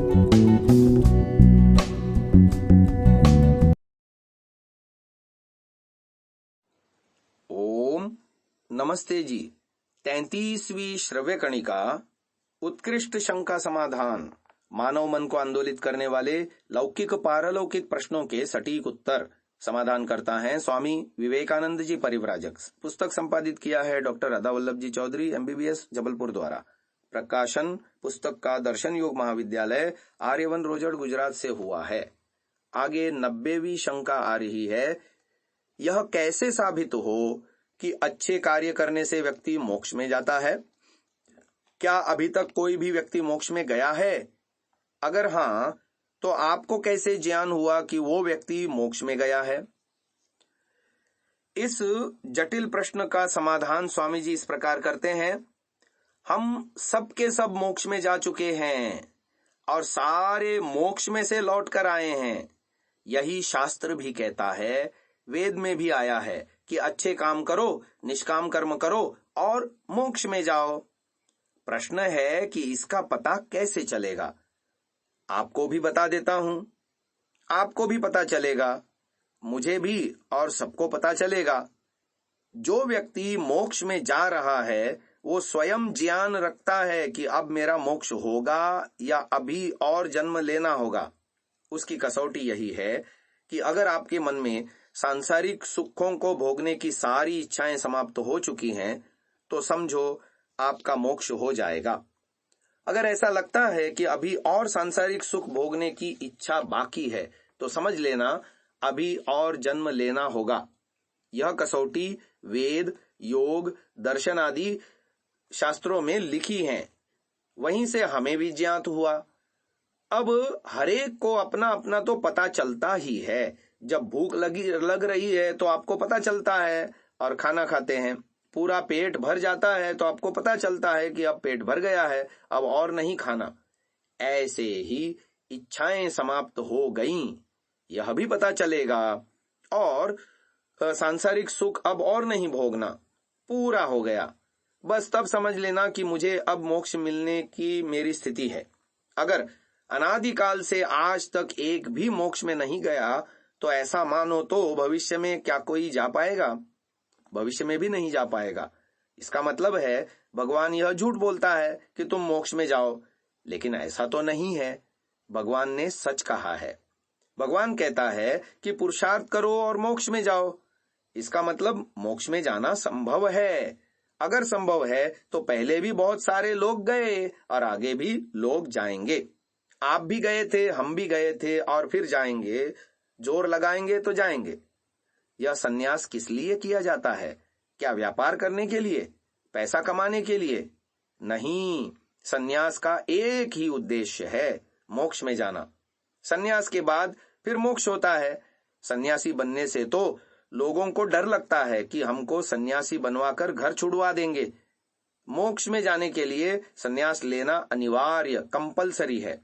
ओम नमस्ते जी। 33वीं श्रव्य कणिका उत्कृष्ट शंका समाधान, मानव मन को आंदोलित करने वाले लौकिक पारलौकिक प्रश्नों के सटीक उत्तर समाधान करता है स्वामी विवेकानंद जी परिव्राजक। पुस्तक संपादित किया है डॉक्टर राधा वल्लभ जी चौधरी MBBS जबलपुर द्वारा। प्रकाशन पुस्तक का दर्शन योग महाविद्यालय आर्यवन रोजड़ गुजरात से हुआ है। आगे 90वीं शंका आ रही है, यह कैसे साबित हो कि अच्छे कार्य करने से व्यक्ति मोक्ष में जाता है? क्या अभी तक कोई भी व्यक्ति मोक्ष में गया है? अगर हां, तो आपको कैसे ज्ञान हुआ कि वो व्यक्ति मोक्ष में गया है? इस जटिल प्रश्न का समाधान स्वामी जी इस प्रकार करते हैं। हम सब के सब मोक्ष में जा चुके हैं और सारे मोक्ष में से लौट कर आए हैं। यही शास्त्र भी कहता है, वेद में भी आया है कि अच्छे काम करो, निष्काम कर्म करो और मोक्ष में जाओ। प्रश्न है कि इसका पता कैसे चलेगा? आपको भी बता देता हूं, आपको भी पता चलेगा, मुझे भी और सबको पता चलेगा। जो व्यक्ति मोक्ष में जा रहा है वो स्वयं ज्ञान रखता है कि अब मेरा मोक्ष होगा या अभी और जन्म लेना होगा। उसकी कसौटी यही है कि अगर आपके मन में सांसारिक सुखों को भोगने की सारी इच्छाएं समाप्त हो चुकी हैं तो समझो आपका मोक्ष हो जाएगा। अगर ऐसा लगता है कि अभी और सांसारिक सुख भोगने की इच्छा बाकी है तो समझ लेना अभी और जन्म लेना होगा। यह कसौटी वेद, योग, दर्शन आदि शास्त्रों में लिखी हैं, वहीं से हमें भी ज्ञात हुआ। अब हरेक को अपना अपना तो पता चलता ही है। जब भूख लग रही है तो आपको पता चलता है और खाना खाते हैं। पूरा पेट भर जाता है तो आपको पता चलता है कि अब पेट भर गया है, अब और नहीं खाना। ऐसे ही इच्छाएं समाप्त हो गईं, यह भी पता चलेगा। और सांसारिक सुख अब और नहीं भोगना, पूरा हो गया। बस तब समझ लेना कि मुझे अब मोक्ष मिलने की मेरी स्थिति है। अगर अनादिकाल से आज तक एक भी मोक्ष में नहीं गया तो ऐसा मानो तो भविष्य में क्या कोई जा पाएगा? भविष्य में भी नहीं जा पाएगा। इसका मतलब है भगवान यह झूठ बोलता है कि तुम मोक्ष में जाओ, लेकिन ऐसा तो नहीं है। भगवान ने सच कहा है। भगवान कहता है कि पुरुषार्थ करो और मोक्ष में जाओ। इसका मतलब मोक्ष में जाना संभव है। अगर संभव है तो पहले भी बहुत सारे लोग गए और आगे भी लोग जाएंगे। आप भी गए थे, हम भी गए थे और फिर जाएंगे। जोर लगाएंगे तो जाएंगे। यह सन्यास किस लिए किया जाता है? क्या व्यापार करने के लिए, पैसा कमाने के लिए? नहीं, सन्यास का एक ही उद्देश्य है, मोक्ष में जाना। सन्यास के बाद फिर मोक्ष होता है। सन्यासी बनने से तो लोगों को डर लगता है कि हमको सन्यासी बनवाकर घर छुड़वा देंगे। मोक्ष में जाने के लिए सन्यास लेना अनिवार्य, कंपलसरी है।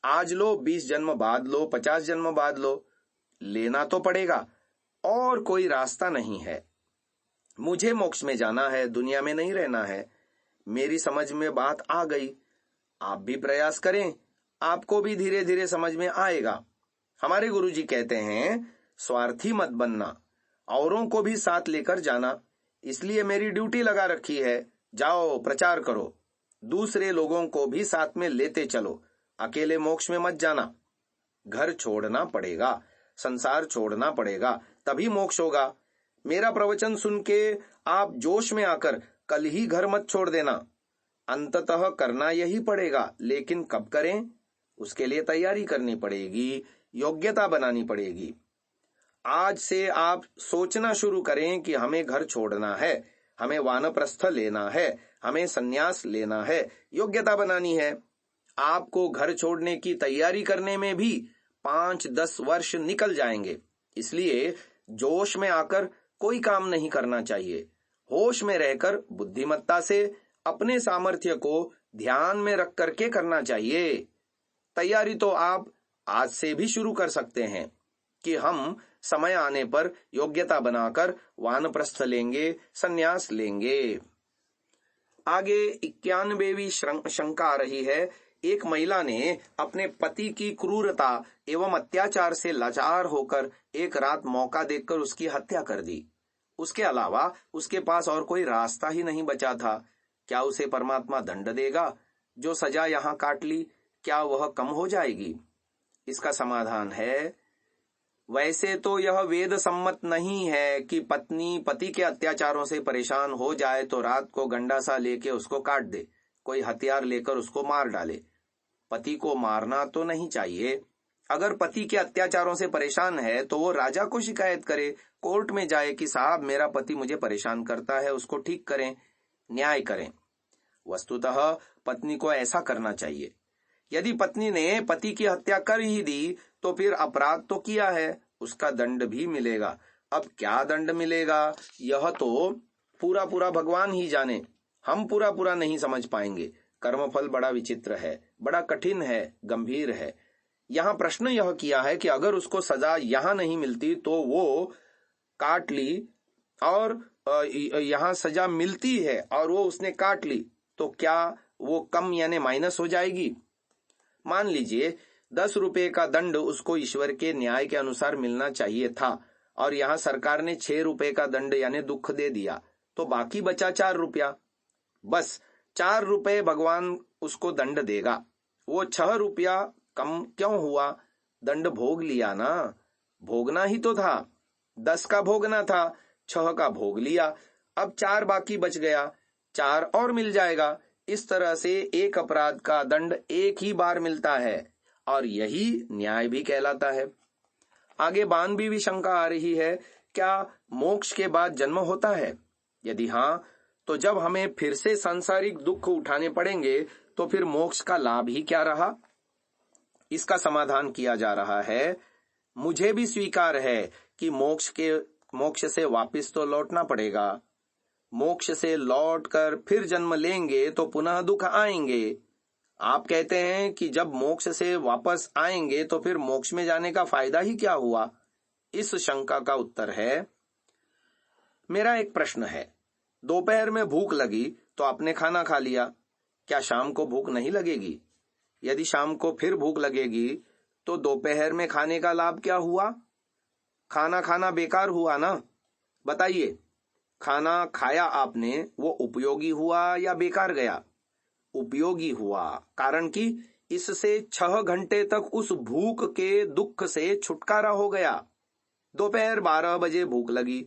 आज लो, 20 जन्म बाद लो, 50 जन्म बाद लो, लेना तो पड़ेगा, और कोई रास्ता नहीं है। मुझे मोक्ष में जाना है, दुनिया में नहीं रहना है। मेरी समझ में बात आ गई। आप भी प्रयास करें, आपको भी धीरे धीरे समझ में आएगा। हमारे गुरुजी कहते हैं, स्वार्थी मत बनना, औरों को भी साथ लेकर जाना। इसलिए मेरी ड्यूटी लगा रखी है, जाओ प्रचार करो, दूसरे लोगों को भी साथ में लेते चलो। अकेले मोक्ष में मत जाना। घर छोड़ना पड़ेगा, संसार छोड़ना पड़ेगा, तभी मोक्ष होगा। मेरा प्रवचन सुन के आप जोश में आकर कल ही घर मत छोड़ देना। अंततः करना यही पड़ेगा, लेकिन कब करें? उसके लिए तैयारी करनी पड़ेगी, योग्यता बनानी पड़ेगी। आज से आप सोचना शुरू करें कि हमें घर छोड़ना है, हमें वानप्रस्थ लेना है, हमें सन्यास लेना है, योग्यता बनानी है। आपको घर छोड़ने की तैयारी करने में भी 5-10 वर्ष निकल जाएंगे। इसलिए जोश में आकर कोई काम नहीं करना चाहिए। होश में रहकर बुद्धिमत्ता से अपने सामर्थ्य को ध्यान में रख करके करना चाहिए। तैयारी तो आप आज से भी शुरू कर सकते हैं कि हम समय आने पर योग्यता बनाकर वानप्रस्थ लेंगे, सन्यास लेंगे। आगे 91वीं शंका आ रही है, एक महिला ने अपने पति की क्रूरता एवं अत्याचार से लाचार होकर एक रात मौका देखकर उसकी हत्या कर दी। उसके अलावा उसके पास और कोई रास्ता ही नहीं बचा था। क्या उसे परमात्मा दंड देगा? जो सजा यहां काट ली, क्या वह कम हो जाएगी? इसका समाधान है, वैसे तो यह वेद सम्मत नहीं है कि पत्नी पति के अत्याचारों से परेशान हो जाए तो रात को गंडासा लेके उसको काट दे, कोई हथियार लेकर उसको मार डाले। पति को मारना तो नहीं चाहिए। अगर पति के अत्याचारों से परेशान है तो वो राजा को शिकायत करे, कोर्ट में जाए कि साहब मेरा पति मुझे परेशान करता है, उसको ठीक करें, न्याय करें। वस्तुतः पत्नी को ऐसा करना चाहिए। यदि पत्नी ने पति की हत्या कर ही दी तो फिर अपराध तो किया है, उसका दंड भी मिलेगा। अब क्या दंड मिलेगा यह तो पूरा पूरा भगवान ही जाने, हम पूरा पूरा नहीं समझ पाएंगे। कर्मफल बड़ा विचित्र है, बड़ा कठिन है, गंभीर है। यहाँ प्रश्न यह किया है कि अगर उसको सजा यहाँ नहीं मिलती तो वो काट ली, और यहाँ सजा मिलती है और वो उसने काट ली, तो क्या वो कम यानी माइनस हो जाएगी? मान लीजिए 10 रुपए का दंड उसको ईश्वर के न्याय के अनुसार मिलना चाहिए था और यहाँ सरकार ने 6 रुपए का दंड यानी दुख दे दिया, तो बाकी बचा 4 रुपया। बस 4 रुपए भगवान उसको दंड देगा। वो 6 रुपया कम क्यों हुआ? दंड भोग लिया ना, भोगना ही तो था। 10 का भोगना था, 6 का भोग लिया, अब 4 बाकी बच गया, 4 और मिल जाएगा। इस तरह से एक अपराध का दंड एक ही बार मिलता है और यही न्याय भी कहलाता है। आगे बानबी भी शंका आ रही है, क्या मोक्ष के बाद जन्म होता है? यदि हाँ, तो जब हमें फिर से सांसारिक दुख उठाने पड़ेंगे तो फिर मोक्ष का लाभ ही क्या रहा? इसका समाधान किया जा रहा है, मुझे भी स्वीकार है कि मोक्ष से वापस तो लौटना पड़ेगा। मोक्ष से लौटकर फिर जन्म लेंगे तो पुनः दुख आएंगे। आप कहते हैं कि जब मोक्ष से वापस आएंगे तो फिर मोक्ष में जाने का फायदा ही क्या हुआ? इस शंका का उत्तर है, मेरा एक प्रश्न है, दोपहर में भूख लगी तो आपने खाना खा लिया, क्या शाम को भूख नहीं लगेगी? यदि शाम को फिर भूख लगेगी तो दोपहर में खाने का लाभ क्या हुआ? खाना खाना बेकार हुआ ना? बताइए, खाना खाया आपने, वो उपयोगी हुआ या बेकार गया? उपयोगी हुआ, कारण कि इससे 6 घंटे तक उस भूख के दुख से छुटकारा हो गया। दोपहर 12 बजे भूख लगी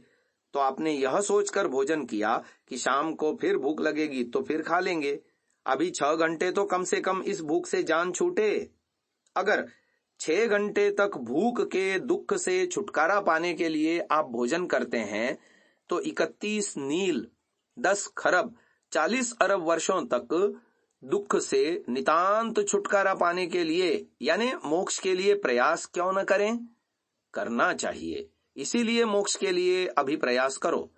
तो आपने यह सोचकर भोजन किया कि शाम को फिर भूख लगेगी तो फिर खा लेंगे, अभी 6 घंटे तो कम से कम इस भूख से जान छूटे। अगर 6 घंटे तक भूख के दुख से छुटकारा पाने के लिए आप भोजन करते हैं तो 31 नील 10 खरब 40 अरब वर्षों तक दुख से नितांत छुटकारा पाने के लिए यानी मोक्ष के लिए प्रयास क्यों न करें? करना चाहिए। इसीलिए मोक्ष के लिए अभी प्रयास करो।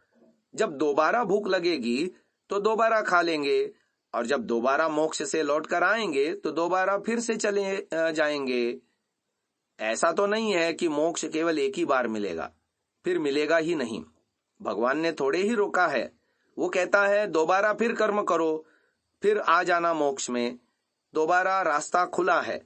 जब दोबारा भूख लगेगी तो दोबारा खा लेंगे, और जब दोबारा मोक्ष से लौटकर आएंगे तो दोबारा फिर से चले जाएंगे। ऐसा तो नहीं है कि मोक्ष केवल एक ही बार मिलेगा, फिर मिलेगा ही नहीं। भगवान ने थोड़े ही रोका है। वो कहता है दोबारा फिर कर्म करो, फिर आ जाना मोक्ष में। दोबारा रास्ता खुला है,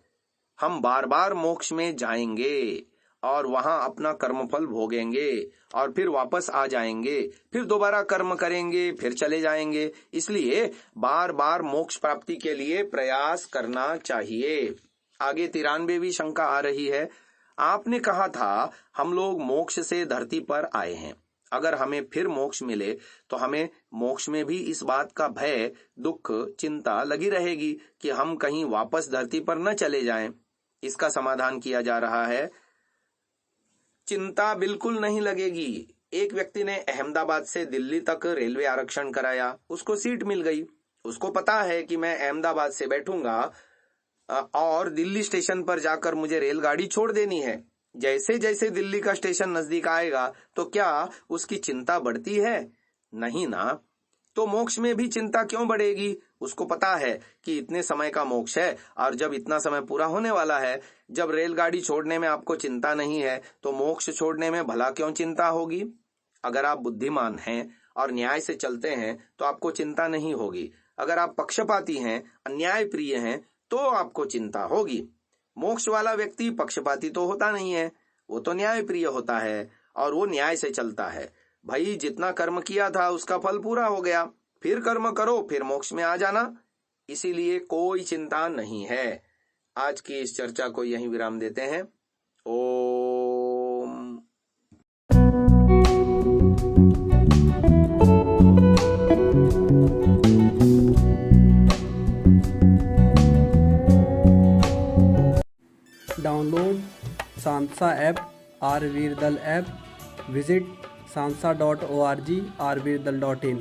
हम बार बार मोक्ष में जाएंगे और वहां अपना कर्मफल भोगेंगे और फिर वापस आ जाएंगे, फिर दोबारा कर्म करेंगे, फिर चले जाएंगे। इसलिए बार बार मोक्ष प्राप्ति के लिए प्रयास करना चाहिए। आगे 93वीं शंका आ रही है, आपने कहा था हम लोग मोक्ष से धरती पर आए हैं, अगर हमें फिर मोक्ष मिले तो हमें मोक्ष में भी इस बात का भय, दुख, चिंता लगी रहेगी कि हम कहीं वापस धरती पर न चले जाएं। इसका समाधान किया जा रहा है, चिंता बिल्कुल नहीं लगेगी। एक व्यक्ति ने अहमदाबाद से दिल्ली तक रेलवे आरक्षण कराया, उसको सीट मिल गई। उसको पता है कि मैं अहमदाबाद से बैठूंगा और दिल्ली स्टेशन पर जाकर मुझे रेलगाड़ी छोड़ देनी है। जैसे जैसे दिल्ली का स्टेशन नजदीक आएगा तो क्या उसकी चिंता बढ़ती है? नहीं ना। तो मोक्ष में भी चिंता क्यों बढ़ेगी? उसको पता है कि इतने समय का मोक्ष है और जब इतना समय पूरा होने वाला है, जब रेलगाड़ी छोड़ने में आपको चिंता नहीं है तो मोक्ष छोड़ने में भला क्यों चिंता होगी? अगर आप बुद्धिमान हैं और न्याय से चलते हैं तो आपको चिंता नहीं होगी। अगर आप पक्षपाती हैं, अन्याय प्रिय हैं, तो आपको चिंता होगी। मोक्ष वाला व्यक्ति पक्षपाती तो होता नहीं है, वो तो न्याय प्रिय होता है और वो न्याय से चलता है। भाई जितना कर्म किया था उसका फल पूरा हो गया, फिर कर्म करो, फिर मोक्ष में आ जाना, इसीलिए कोई चिंता नहीं है। आज की इस चर्चा को यहीं विराम देते हैं। ओम। डाउनलोड सांसा ऐप, आरवीरदल ऐप, विजिट sansa.org, rvirdal.in।